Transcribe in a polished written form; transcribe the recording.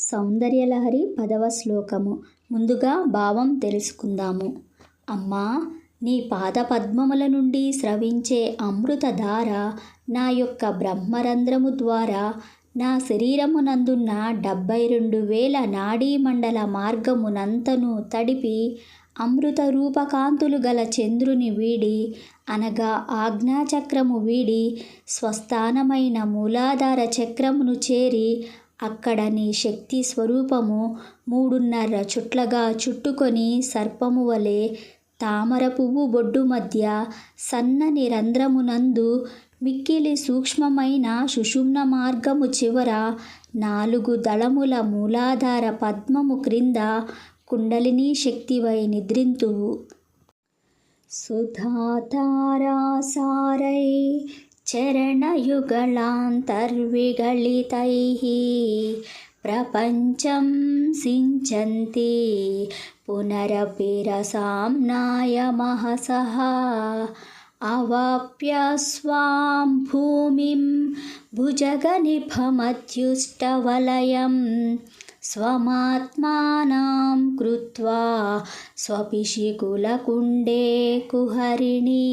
సౌందర్యలహరి 10వ శ్లోకము. ముందుగా భావం తెలుసుకుందాము. అమ్మా, నీ పాదపద్మముల నుండి స్రవించే అమృతధార నా యొక్క బ్రహ్మరంధ్రము ద్వారా నా శరీరమునందున్న 72,000 నాడీమండల మార్గమునంతను తడిపి అమృత రూపకాంతులు గల చంద్రుని వీడి అనగా ఆజ్ఞాచక్రము వీడి స్వస్థానమైన మూలాధార చక్రమును చేరి అక్కడ నీ శక్తి స్వరూపము 3.5 చుట్లగా చుట్టుకొని సర్పము వలె తామర పువ్వు బొడ్డు మధ్య సన్నని రంధ్రమునందు మిక్కిలి సూక్ష్మమైన సుషుమ్న మార్గము చివర 4 దళముల మూలాధార పద్మము క్రింద కుండలినీ శక్తివై నిద్రింతువు. సుధాతారాసారై చరణయుగళాంతర్విగళితైః ప్రపంచం సించంతి పునరపి రసాంనాయ మహసః అవాప్య స్వాం భూమిం భుజగనిభమధ్యుష్టవలయం స్వమాత్మానం కృత్వా స్వపిశికులకుండే కుహరిణీ.